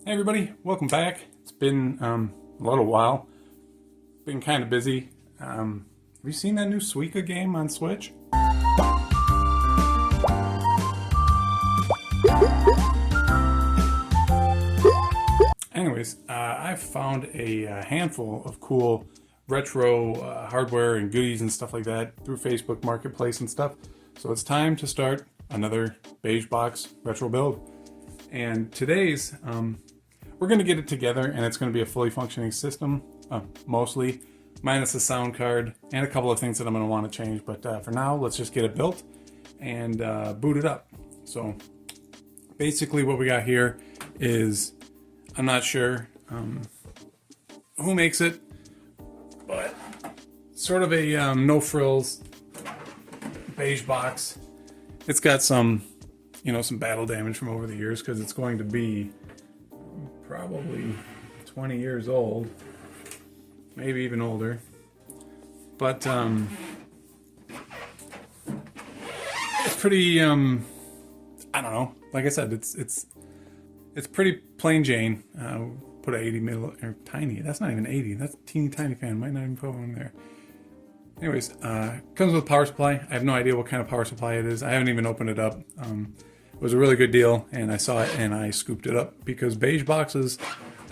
Hey everybody, welcome back. It's been a little while. Been kind of busy. Have you seen that new Suika game on Switch? Anyways, I've found a handful of cool retro hardware and goodies and stuff like that through Facebook Marketplace and stuff. So it's time to start another Beige Box retro build. And today's, we're going to get it together and it's going to be a fully functioning system, mostly, minus the sound card and a couple of things that I'm going to want to change. But for now, let's just get it built and boot it up. So basically what we got here is, I'm not sure who makes it, but sort of a no frills beige box. It's got some, some battle damage from over the years because it's going to be probably 20 years old, maybe even older. But it's pretty, I don't know. Like I said, it's pretty plain Jane. Put a 80 mil or tiny. That's not even 80. That's a teeny tiny fan. Might not even put one there. Anyways, comes with power supply. I have no idea what kind of power supply it is. I haven't even opened it up. It was a really good deal, and I saw it and I scooped it up because beige boxes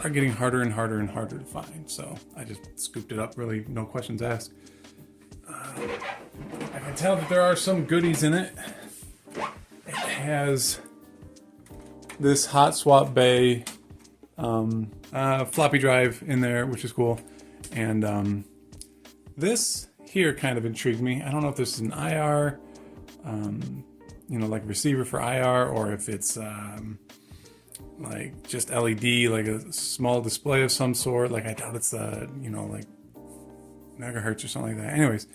are getting harder and harder and harder to find. So I just scooped it up. Really, no questions asked. I can tell that there are some goodies in it. It has this hot swap bay floppy drive in there, which is cool. And this here kind of intrigued me. I don't know if this is an IR, like a receiver for IR, or if it's like just LED, like a small display of some sort. Like I doubt it's like megahertz or something like that. Anyways,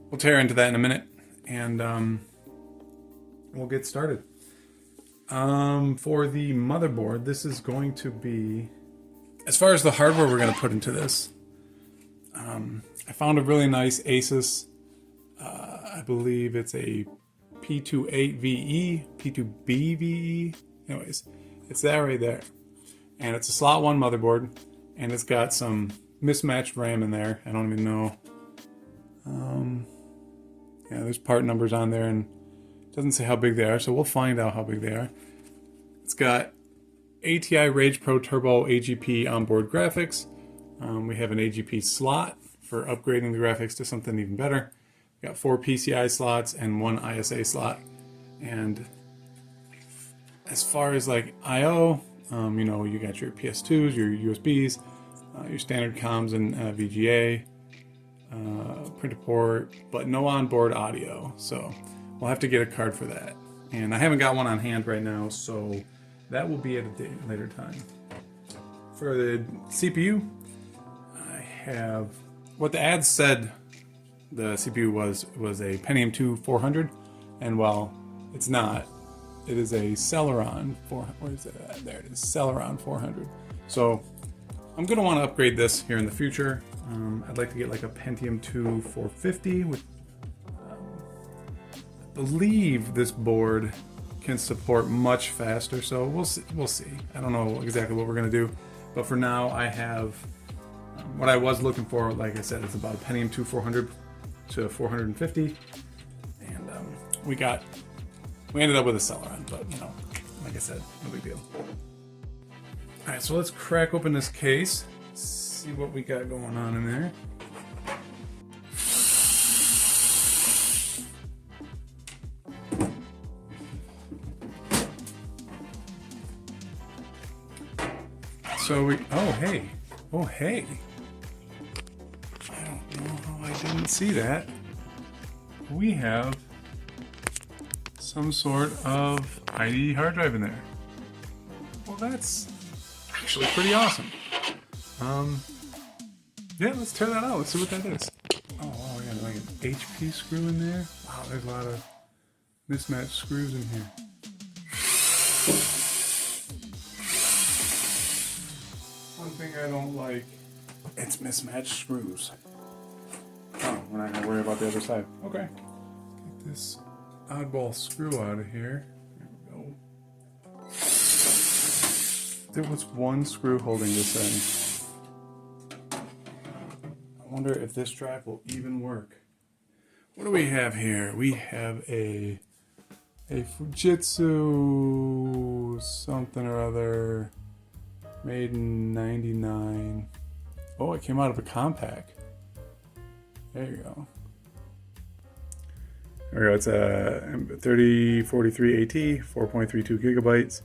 we'll tear into that in a minute, and we'll get started. For the motherboard, this is going to be, as far as the hardware we're going to put into this, I found a really nice Asus, I believe it's a P28VE, P2BVE, anyways, it's that right there. And it's a slot 1 motherboard, and it's got some mismatched RAM in there. I don't even know. There's part numbers on there, and it doesn't say how big they are, so we'll find out how big they are. It's got ATI Rage Pro Turbo AGP onboard graphics. We have an AGP slot for upgrading the graphics to something even better. We got 4 PCI slots and 1 ISA slot. And as far as like I/O, you got your PS2s, your USBs, your standard comms and VGA, printer port, but no onboard audio. So we'll have to get a card for that. And I haven't got one on hand right now, so that will be at a later time. For the CPU, I have, what the ads said the CPU was a Pentium 2 400, and while it's not, it is a Celeron 400. Where is it at? There it is, Celeron 400. So I'm going to want to upgrade this here in the future. I'd like to get like a Pentium 2 450 with, I believe this board can support much faster, so we'll see. I don't know exactly what we're going to do, but for now I have what I was looking for. Like I said, it's about a Pentium 2 400 to 450, and we ended up with a Celeron, but like I said, no big deal. Alright, so let's crack open this case, see what we got going on in there. So oh hey, I don't know how I didn't see that. We have some sort of IDE hard drive in there. Well, that's actually pretty awesome. Yeah, let's tear that out. Let's see what that is. Oh, we got like an HP screw in there. Wow, there's a lot of mismatched screws in here. One thing I don't like, it's mismatched screws. Oh, we're not gonna worry about the other side. Okay. Get this oddball screw out of here. There we go. there was one screw holding this in. I wonder if this drive will even work. What do we have here? We have a Fujitsu something or other, made in '99. Oh, it came out of a Compaq. There you go. There we go. It's a 3043 AT, 4.32 gigabytes.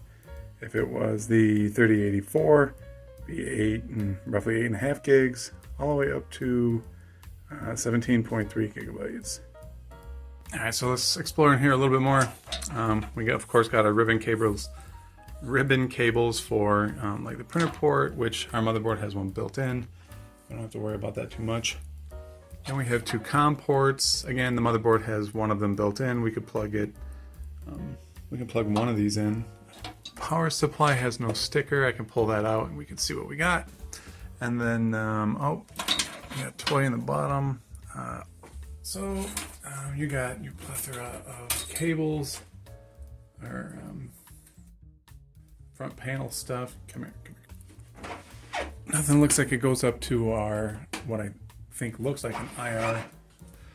If it was the 3084, it'd be roughly 8.5 gigs, all the way up to 17.3 gigabytes. All right, so let's explore in here a little bit more. We got, of course, got our ribbon cables for like the printer port, which our motherboard has one built in. I don't have to worry about that too much. And we have two COM ports. Again, the motherboard has one of them built in. We could plug it. We can plug one of these in. Power supply has no sticker. I can pull that out and we can see what we got. And then, we got toy in the bottom. You got your plethora of cables, or front panel stuff. Come here. Nothing looks like it goes up to our, what I think looks like an IR.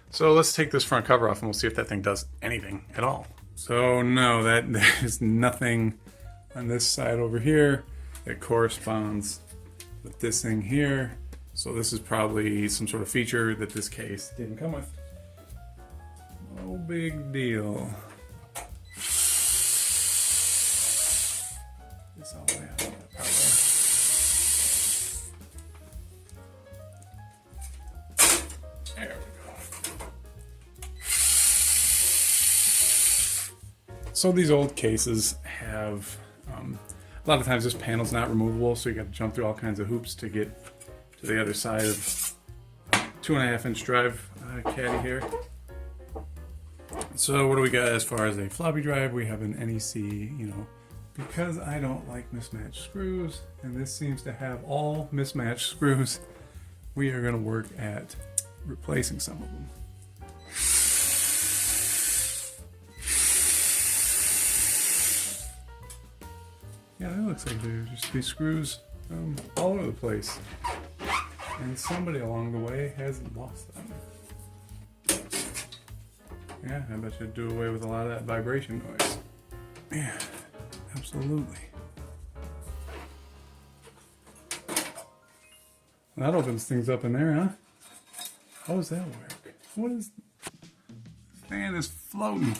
So let's take this front cover off and we'll see if that thing does anything at all. So no, there's nothing on this side over here that corresponds with this thing here. So this is probably some sort of feature that this case didn't come with. No big deal. This all the way out, probably. There we go. So these old cases have, a lot of times this panel's not removable, so you got to jump through all kinds of hoops to get to the other side of 2.5 inch drive caddy here. So what do we got as far as a floppy drive? We have an NEC, because I don't like mismatched screws, and this seems to have all mismatched screws, we are going to work at replacing some of them. Yeah, it looks like there's just these screws all over the place. And somebody along the way has lost them. Yeah, I bet you'd do away with a lot of that vibration noise. Yeah, absolutely. That opens things up in there, huh? How does that work? What is... This fan is floating.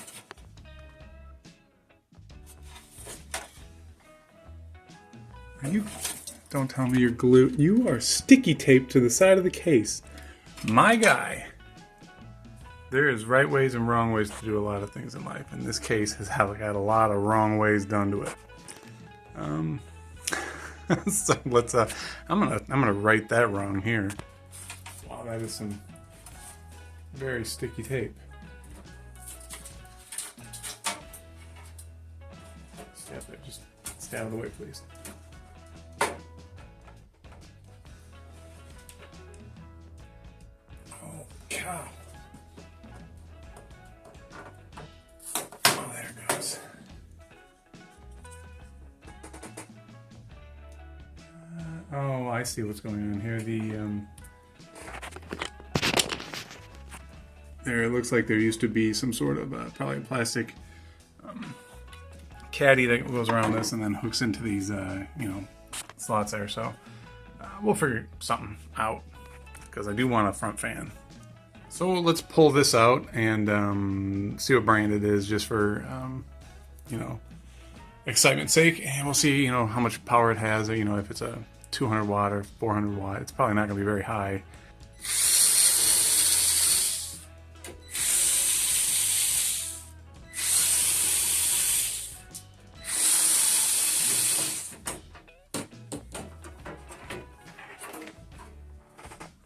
Are you... Don't tell me you're glued. You are sticky taped to the side of the case. My guy. There is right ways and wrong ways to do a lot of things in life, and this case has got a lot of wrong ways done to it. So let's. I'm gonna right that wrong here. Wow, that is some very sticky tape. Stay up there. Just stay out of the way, please. Oh, cow. Oh, there it goes. Oh, I see what's going on here. There, it looks like there used to be some sort of probably a plastic caddy that goes around this and then hooks into these, slots there. So we'll figure something out because I do want a front fan. So let's pull this out and see what brand it is, just for excitement's sake, and we'll see how much power it has. If it's a 200 watt or 400 watt, it's probably not going to be very high.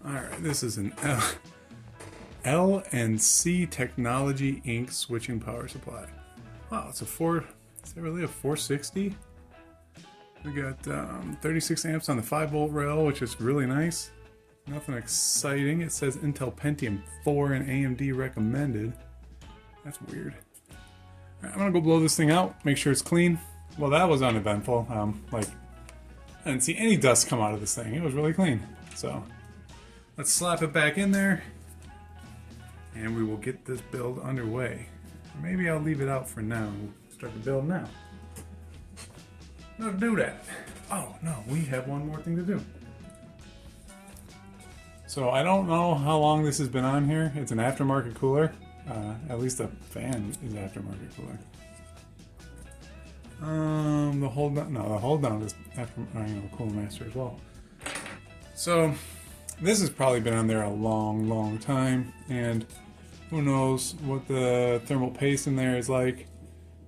Alright, this is an L&C Technology Inc. switching power supply. Wow, it's a is that really a 460? We got 36 amps on the 5-volt rail, which is really nice. Nothing exciting. It says Intel Pentium 4 and AMD recommended. That's weird. All right, I'm gonna go blow this thing out, make sure it's clean. Well, that was uneventful. I didn't see any dust come out of this thing. It was really clean. So let's slap it back in there and we will get this build underway. Maybe I'll leave it out for now. We'll start the build now. No, do that. Oh no, we have one more thing to do. So I don't know how long this has been on here. It's an aftermarket cooler. At least the fan is aftermarket cooler. The hold down is after, Cooler Master as well. So this has probably been on there a long time, and who knows what the thermal paste in there is like.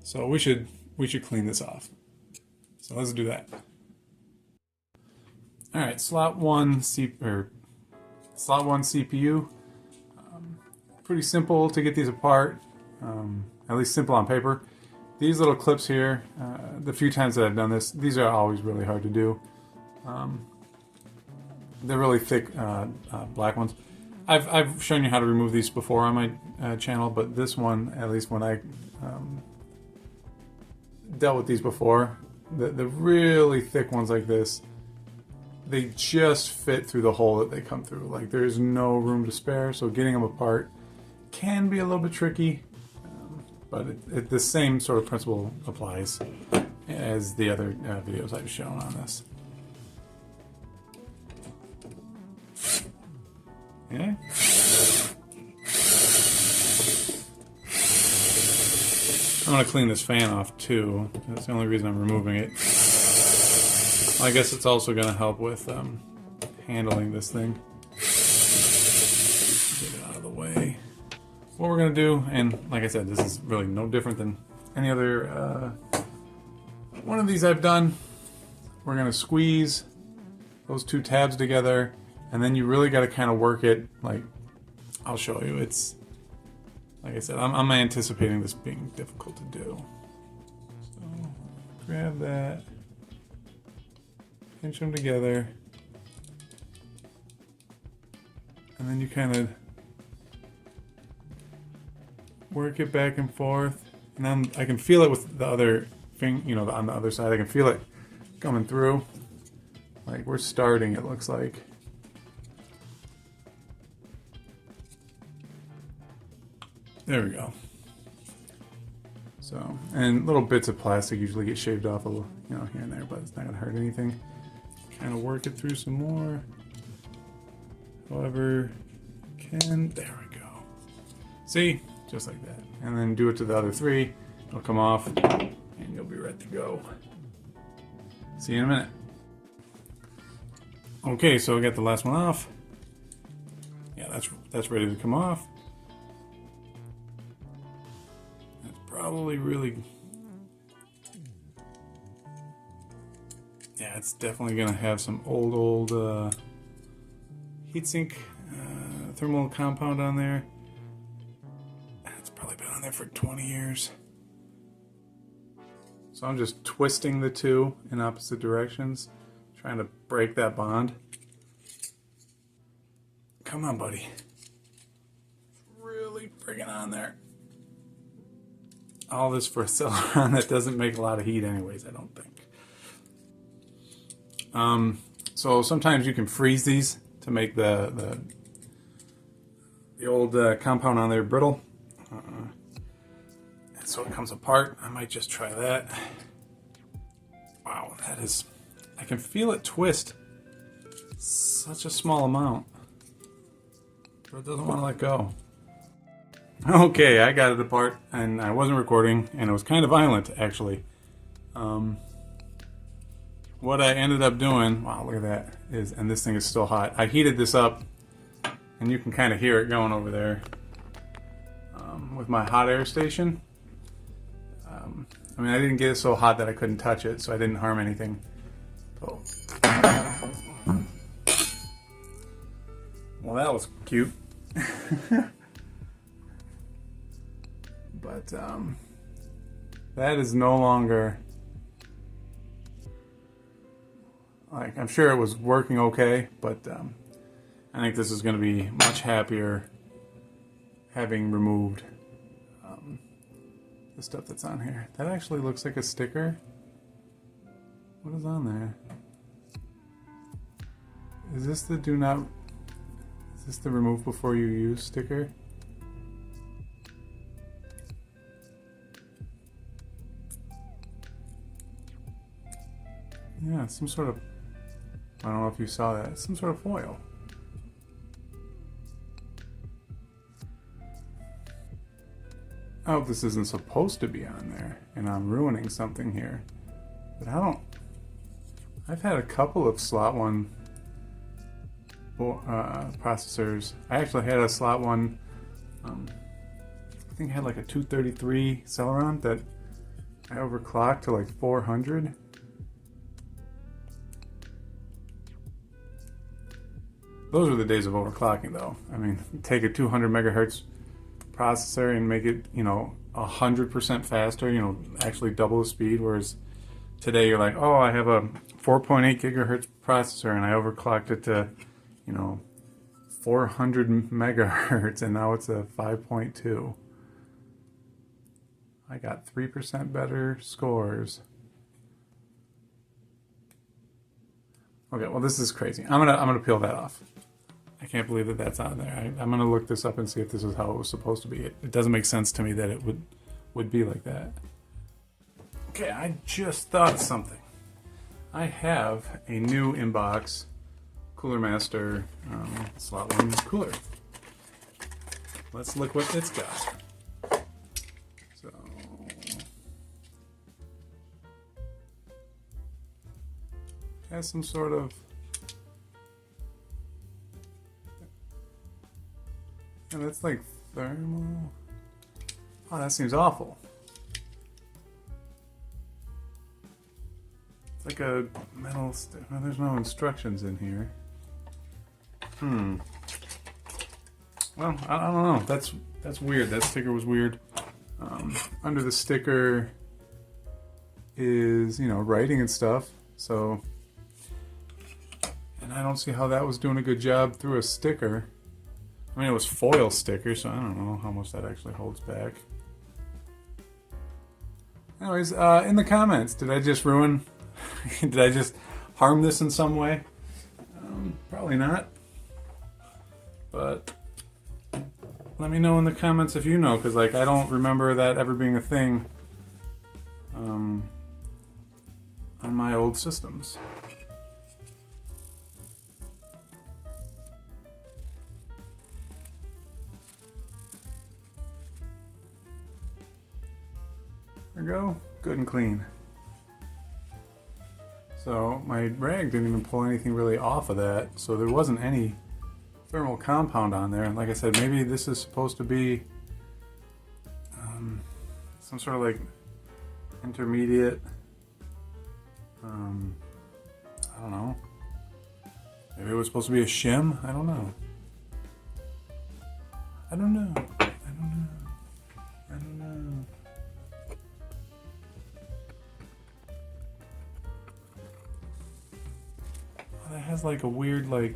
So we should clean this off. So let's do that. All right, slot one CPU. Pretty simple to get these apart, at least simple on paper. These little clips here, the few times that I've done this, these are always really hard to do. They're really thick black ones. I've shown you how to remove these before on my channel, but this one, at least when I dealt with these before, the really thick ones like this, they just fit through the hole that they come through. Like there's no room to spare, so getting them apart can be a little bit tricky, but the same sort of principle applies as the other videos I've shown on this. Yeah. I'm going to clean this fan off too. That's the only reason I'm removing it. I guess it's also going to help with handling this thing. Get it out of the way. What we're going to do, and like I said, this is really no different than any other one of these I've done. We're going to squeeze those two tabs together, and then you really got to kind of work it. Like, I'll show you. It's, like I said, I'm anticipating this being difficult to do. So, grab that. Pinch them together, and then you kind of work it back and forth. And I can feel it with the other thing, on the other side. I can feel it coming through. Like we're starting, it looks like. There we go. So, and little bits of plastic usually get shaved off a little, here and there, but it's not gonna hurt anything. Kind of work it through some more. However, there we go. See, just like that. And then do it to the other three. It'll come off, and you'll be ready to go. See you in a minute. Okay, so I got the last one off. Yeah, that's ready to come off. That's probably really. Yeah, it's definitely gonna have some old heatsink thermal compound on there. It's probably been on there for 20 years. So I'm just twisting the two in opposite directions, trying to break that bond. Come on, buddy. It's really friggin' on there. All this for a Celeron that doesn't make a lot of heat anyways, I don't think. So sometimes you can freeze these to make the old compound on there brittle. And so it comes apart. I might just try that. Wow, that is... I can feel it twist. Such a small amount. But it doesn't want to let go. Okay, I got it apart, and I wasn't recording, and it was kind of violent, actually. What I ended up doing, wow, look at that, and this thing is still hot. I heated this up, and you can kind of hear it going over there with my hot air station. I mean, I didn't get it so hot that I couldn't touch it, so I didn't harm anything. So. Well, that was cute. But that is no longer... Like, I'm sure it was working okay, but I think this is going to be much happier having removed the stuff that's on here. That actually looks like a sticker. What is on there? Is this the do not... Is this the remove before you use sticker? Yeah, some sort of... I don't know if you saw that. Some sort of foil. I hope this isn't supposed to be on there and I'm ruining something here. But I don't... I've had a couple of slot 1 processors. I actually had a slot 1, I think I had like a 233 Celeron that I overclocked to like 400. Those were the days of overclocking though. I mean, take a 200 megahertz processor and make it, 100% faster, actually double the speed, whereas today you're like, oh, I have a 4.8 gigahertz processor and I overclocked it to, 400 megahertz and now it's a 5.2. I got 3% better scores. Okay, well this is crazy. I'm gonna peel that off. I can't believe that that's on there. I'm gonna look this up and see if this is how it was supposed to be. It doesn't make sense to me that it would be like that. Okay, I just thought of something. I have a new inbox Cooler Master slot 1 cooler. Let's look what it's got. So, has some sort of... And it's like thermal. Oh, that seems awful. It's like a metal well, there's no instructions in here. Well, I don't know. That's weird. That sticker was weird. Under the sticker is, writing and stuff. So, and I don't see how that was doing a good job through a sticker. I mean, it was foil sticker, so I don't know how much that actually holds back. Anyways, in the comments, did I just ruin... did I just harm this in some way? Probably not. But let me know in the comments if you know, because I don't remember that ever being a thing on my old systems. There we go, good and clean. So my rag didn't even pull anything really off of that, so there wasn't any thermal compound on there. And like I said, maybe this is supposed to be some sort of like intermediate, I don't know. Maybe it was supposed to be a shim? I don't know. I don't know. It has like a weird like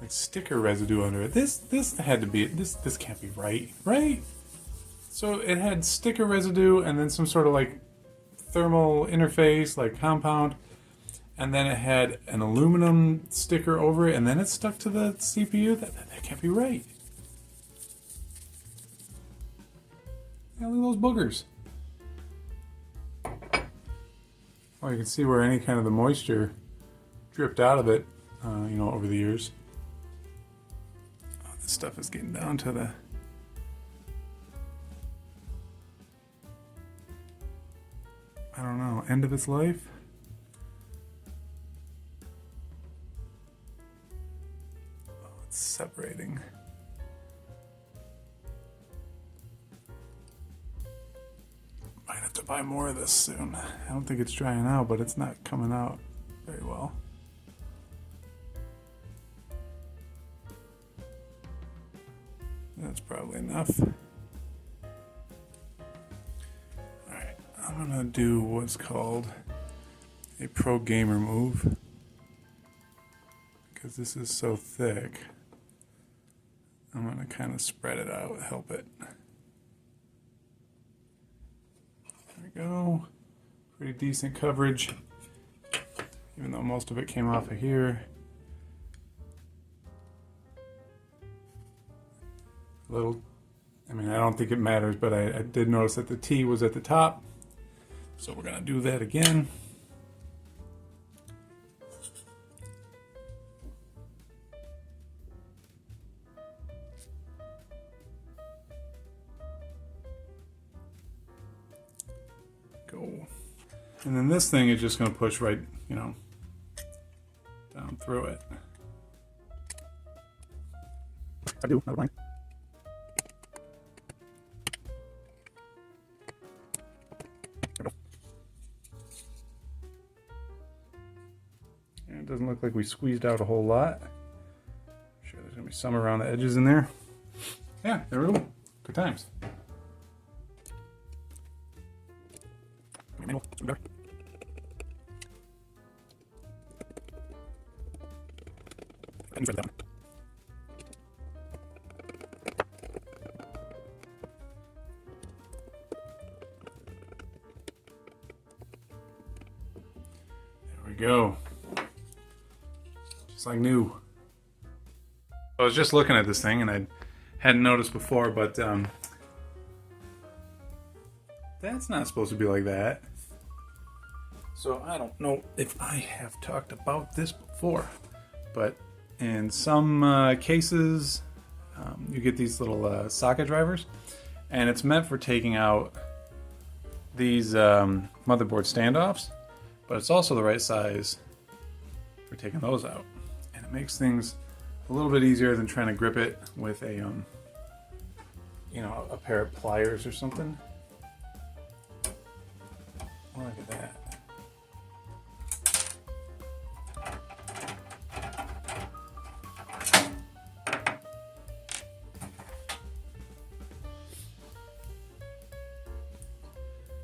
sticker residue under it. This had to be this can't be right? So it had sticker residue and then some sort of like thermal interface like compound, and then it had an aluminum sticker over it, and then it stuck to the CPU. That can't be right. Yeah, look at those boogers. Oh, you can see where any kind of the moisture dripped out of it, over the years. Oh, this stuff is getting down to the... I don't know, end of its life? Oh, it's separating. Might have to buy more of this soon. I don't think it's drying out, but it's not coming out very well. That's probably enough. Alright, I'm gonna do what's called a pro gamer move, because this is so thick. I'm gonna kind of spread it out, help it. There we go. Pretty decent coverage, even though most of it came off of here. little, I mean, I don't think it matters, but I did notice that the T was at the top. So we're gonna do that again. Go. And then this thing is just gonna push right, you know, down through it. I do, never mind. And it doesn't look like we squeezed out a whole lot. I'm sure there's gonna be some around the edges in there. Yeah, there we go. Good times. There we go. Just like new. I was just looking at this thing and I hadn't noticed before, but that's not supposed to be like that. So I don't know if I have talked about this before, but in some cases you get these little socket drivers, and it's meant for taking out these motherboard standoffs, but it's also the right size for taking those out, and it makes things a little bit easier than trying to grip it with a you know, a pair of pliers or something. Look at that.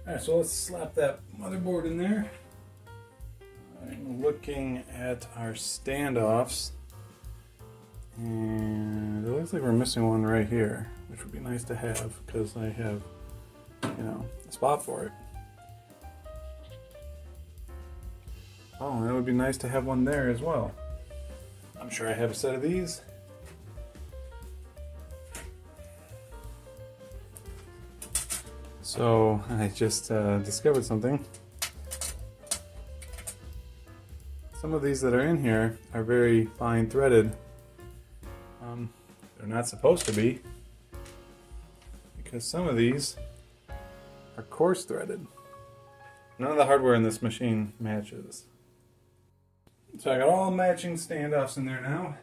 Alright, so let's slap that motherboard in there. I'm looking at our standoffs, and it looks like we're missing one right here, which would be nice to have because I have, you know, a spot for it. Oh, that would be nice to have one there as well. I'm sure I have a set of these. So I just discovered something. Some of these that are in here are very fine threaded. They're not supposed to be, because some of these are coarse threaded. None of the hardware in this machine matches. So I got all matching standoffs in there now.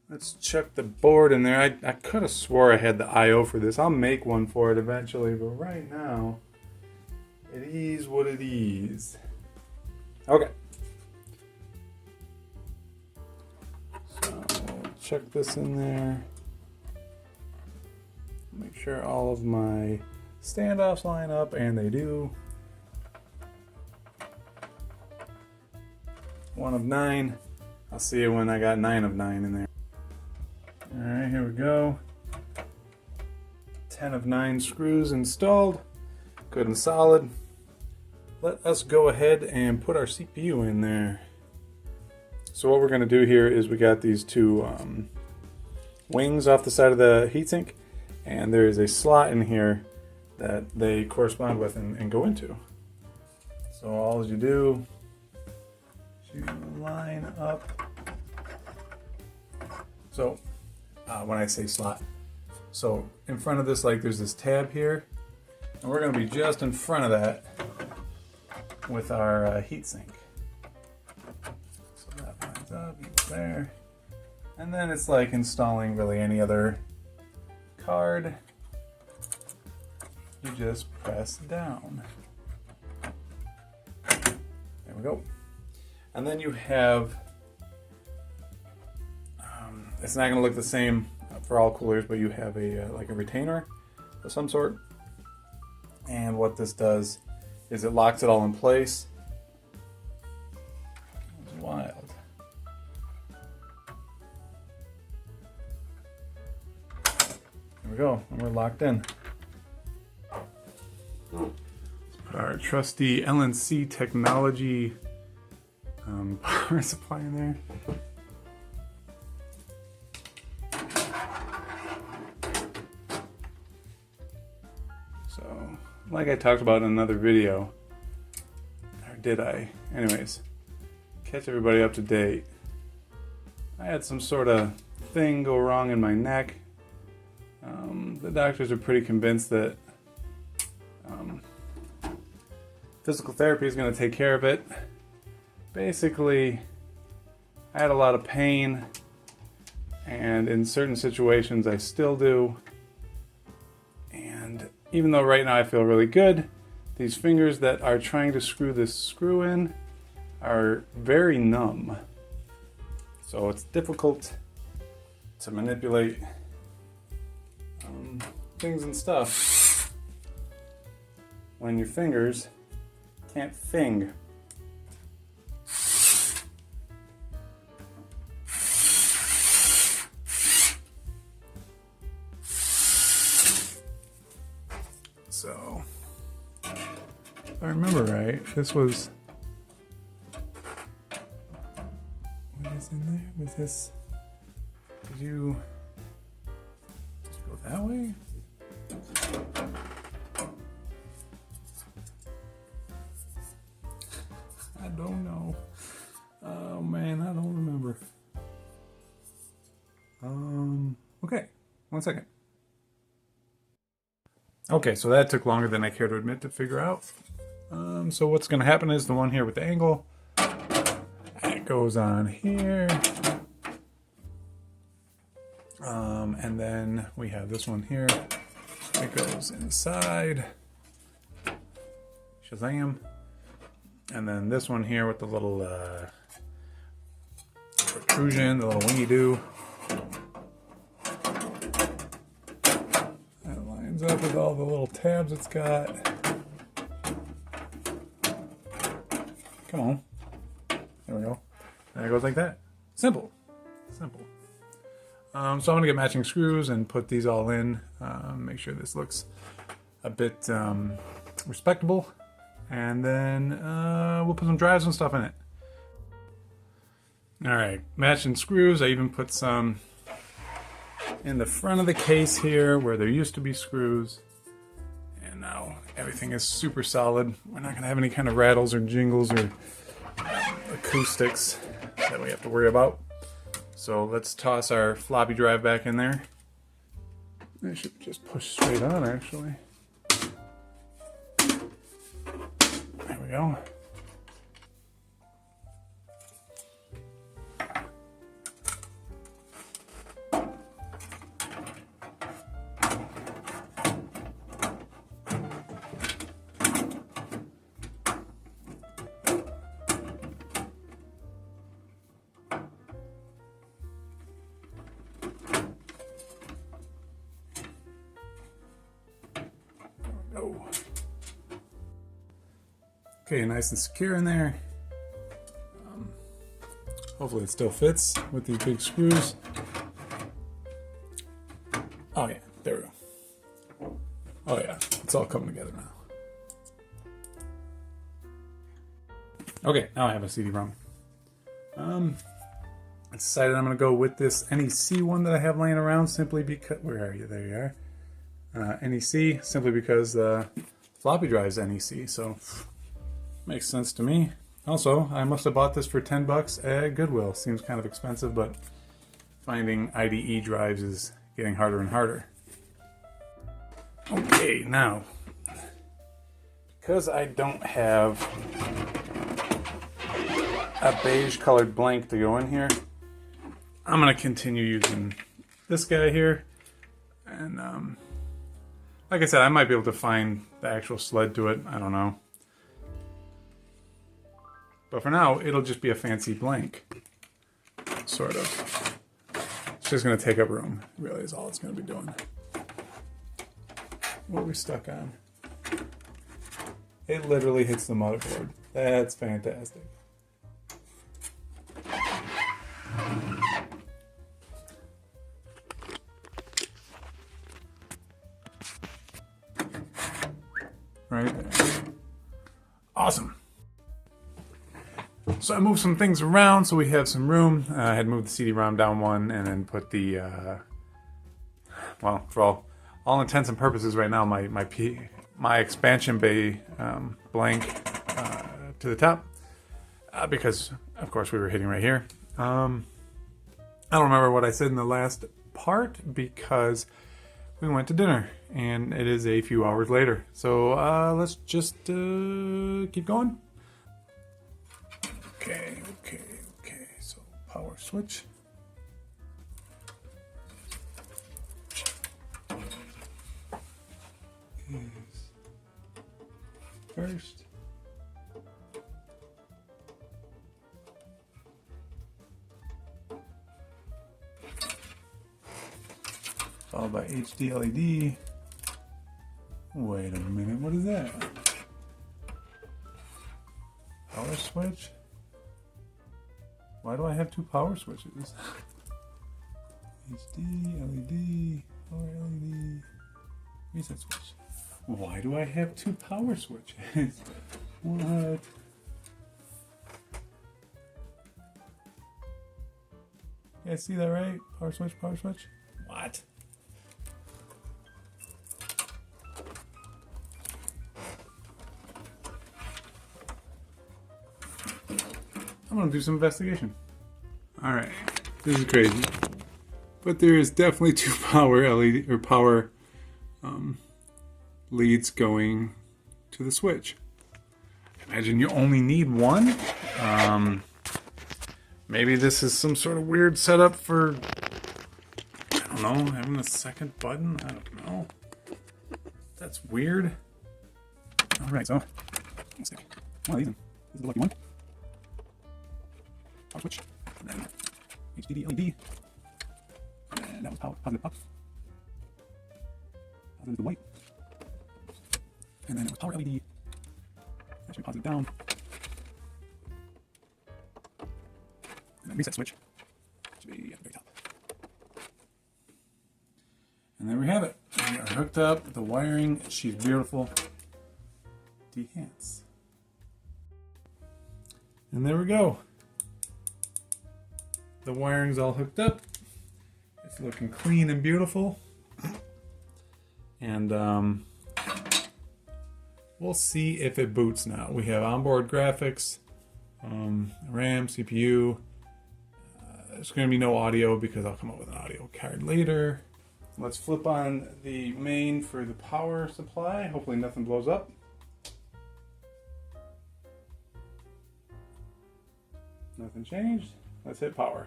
Let's chuck the board in there. I could have swore I had the I/O for this. I'll make one for it eventually, but right now, it is what it is. Okay. So chuck this in there. Make sure all of my standoffs line up, and they do. 1 of 9. I'll see you when I got 9 of 9 in there. Alright, here we go. 10 of 9 screws installed. Good and solid. Let us go ahead and put our CPU in there. So what we're going to do here is we got these two wings off the side of the heatsink, and there is a slot in here that they correspond with and go into. So all you do is you line up. So when I say slot, so in front of this, like, there's this tab here, and we're going to be just in front of that with our heatsink. So that lines up there, and then it's like installing really any other card. You just press down. There we go. And then you have, it's not going to look the same for all coolers, but you have a like a retainer of some sort. And what this does is it locks it all in place. It's wild. There we go, and we're locked in. Let's put our trusty LNC Technology power supply in there. like I talked about in another video, or did I? Anyways, catch everybody up to date. I had some sort of thing go wrong in my neck. The doctors are pretty convinced that physical therapy is going to take care of it. Basically, I had a lot of pain, and in certain situations I still do. And even though right now I feel really good, these fingers that are trying to screw this screw in are very numb. So it's difficult to manipulate things and stuff when your fingers can't fing. So, if I remember right, this was... What is in there? Was this... Did you go that way? I don't know. Oh man, I don't remember. Okay, 1 second. Okay, so that took longer than I care to admit to figure out. So what's going to happen is the one here with the angle, it goes on here. And then we have this one here. It goes inside. Shazam. And then this one here with the little protrusion, the little wingy-doo. That lines up with all the little tabs it's got. Come on. There we go. And it goes like that. Simple. Simple. So I'm going to get matching screws and put these all in. Make sure this looks a bit respectable. And then we'll put some drives and stuff in it. Alright, matching screws. I even put some in the front of the case here where there used to be screws. And now everything is super solid. We're not going to have any kind of rattles or jingles or acoustics that we have to worry about. So let's toss our floppy drive back in there. I should just push straight on actually. There we go. Oh. Okay, nice and secure in there. Hopefully it still fits with these big screws. Oh yeah, there we go. Oh yeah, it's all coming together now. Okay, now I have a CD-ROM. I decided I'm going to go with this NEC one that I have laying around simply because... Where are you? There you are. NEC, simply because the floppy drive's NEC, so makes sense to me. Also, I must have bought this for $10 at Goodwill. Seems kind of expensive, but finding IDE drives is getting harder and harder. Okay, now, because I don't have a beige colored blank to go in here, I'm going to continue using this guy here. And like I said, I might be able to find the actual sled to it. I don't know. But for now, it'll just be a fancy blank. Sort of. It's just going to take up room, really, is all it's going to be doing. What are we stuck on? It literally hits the motherboard. That's fantastic. Right there. Awesome. So I moved some things around so we have some room. I had moved the CD-ROM down one and then put the, well, for all intents and purposes right now, my my expansion bay blank to the top because, of course, we were hitting right here. I don't remember what I said in the last part because we went to dinner and it is a few hours later. So let's just keep going. Okay. So power switch. Is first. Followed by HD LED. Wait a minute, what is that? Power switch? Why do I have two power switches? HD, LED, power LED, reset switch. Why do I have two power switches? What? Yeah, see that right? Power switch, power switch. What? I'm gonna do some investigation. Alright, this is crazy. But there is definitely two power LED or power leads going to the switch. Imagine you only need one. Maybe this is some sort of weird setup for, I don't know, having a second button. I don't know. That's weird. Alright, so let's see. One of these. This is the lucky one. Power switch. And then HDD LED. And that was positive up. Positive is the white. And then it was power LED. Actually positive down. And then reset switch. Should be at the very top. And there we have it. We are hooked up. The wiring, she's beautiful. Behance. And there we go. The wiring's all hooked up. It's looking clean and beautiful. And we'll see if it boots now. We have onboard graphics, RAM, CPU. There's going to be no audio because I'll come up with an audio card later. Let's flip on the main for the power supply. Hopefully nothing blows up. Nothing changed. Let's hit power.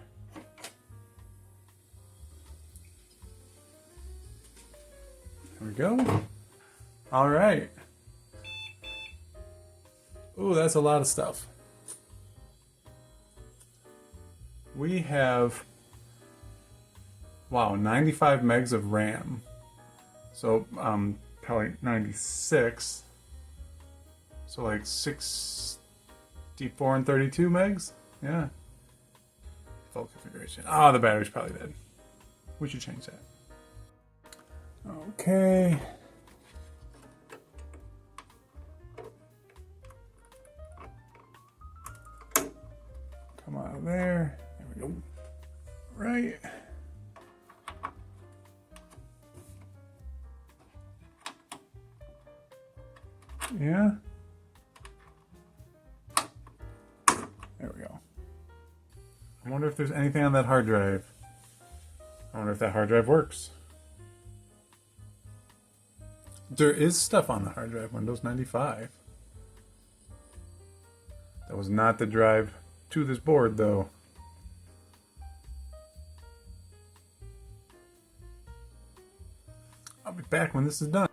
There we go. All right. Ooh, that's a lot of stuff. We have, wow, 95 megs of RAM. So, probably 96. So like 64 and 32 megs? Yeah. Default configuration. Oh, the battery's probably dead. We should change that. Okay. Come out of there. There we go. Right. Yeah. There we go. I wonder if there's anything on that hard drive. I wonder if that hard drive works. There is stuff on the hard drive, Windows 95. That was not the drive to this board, though. I'll be back when this is done.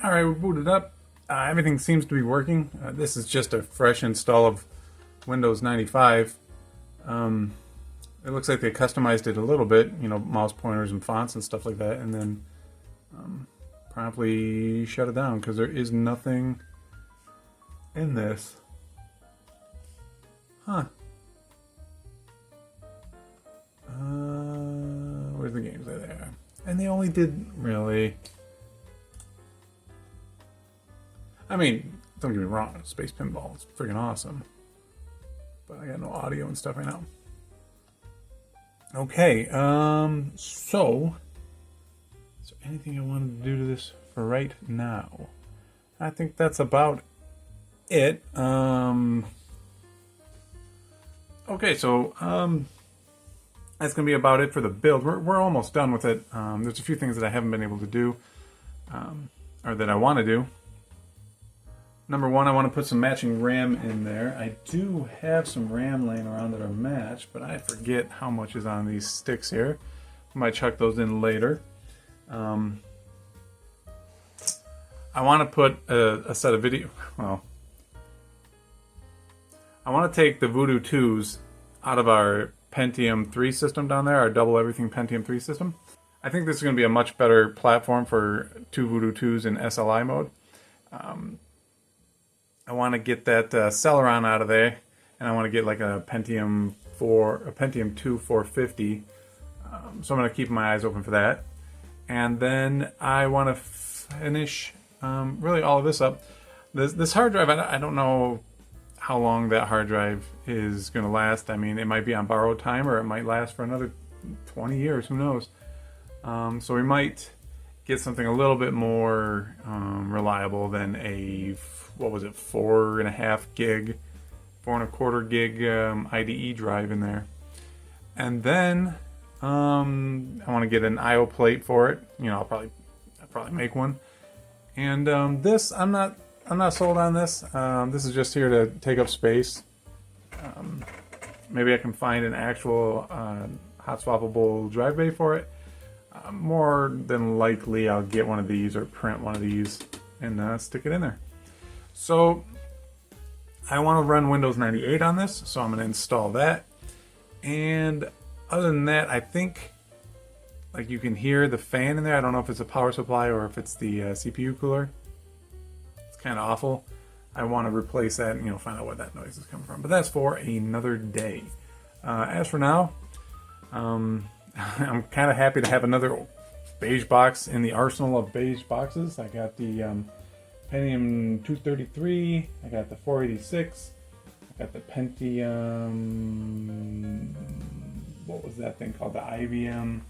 Alright, we booted up. Everything seems to be working. This is just a fresh install of Windows 95. It looks like they customized it a little bit, you know, mouse pointers and fonts and stuff like that, and then promptly shut it down because there is nothing in this. Huh. Where's the games? They're there. And they only did, really. I mean, don't get me wrong, Space Pinball is freaking awesome. But I got no audio and stuff right now. Okay, so is there anything I wanted to do to this for right now? I think that's about it. Okay, so that's gonna be about it for the build. We're almost done with it. There's a few things that I haven't been able to do, or that I want to do. Number one, I want to put some matching RAM in there. I do have some RAM laying around that are matched, but I forget how much is on these sticks here. I might chuck those in later. I want to put a set of video. Well, I want to take the Voodoo 2s out of our Pentium 3 system down there, our double everything Pentium 3 system. I think this is going to be a much better platform for two Voodoo 2s in SLI mode. I want to get that Celeron out of there, and I want to get like a Pentium 2 450. So I'm going to keep my eyes open for that. And then I want to finish really all of this up. This hard drive, I don't know how long that hard drive is going to last. I mean, it might be on borrowed time, or it might last for another 20 years. Who knows? So we might get something a little bit more reliable than a, what was it, 4.5 gig, 4.25 gig IDE drive in there. And then I want to get an IO plate for it. You know, I'll probably make one. And this, I'm not sold on this. This is just here to take up space. Maybe I can find an actual hot swappable drive bay for it. More than likely, I'll get one of these or print one of these and stick it in there. So I want to run Windows 98 on this, so I'm going to install that. And other than that, I think, like, you can hear the fan in there. I don't know if it's a power supply or if it's the CPU cooler. It's kind of awful. I want to replace that and, you know, find out where that noise is coming from. But that's for another day. As for now, I'm kind of happy to have another beige box in the arsenal of beige boxes. I got the Pentium 233. I got the 486. I got the Pentium... what was that thing called? The IBM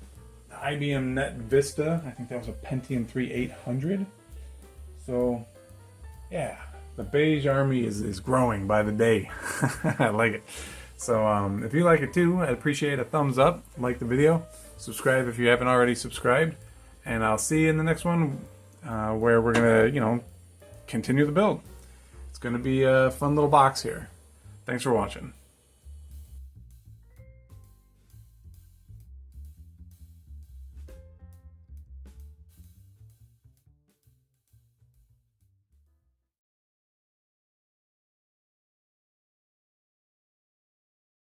Net Vista. I think that was a Pentium 3 800. So, yeah, the beige army is growing by the day. I like it. So if you like it too, I'd appreciate a thumbs up, like the video, subscribe if you haven't already subscribed, and I'll see you in the next one where we're gonna, you know, continue the build. It's gonna be a fun little box here. Thanks for watching.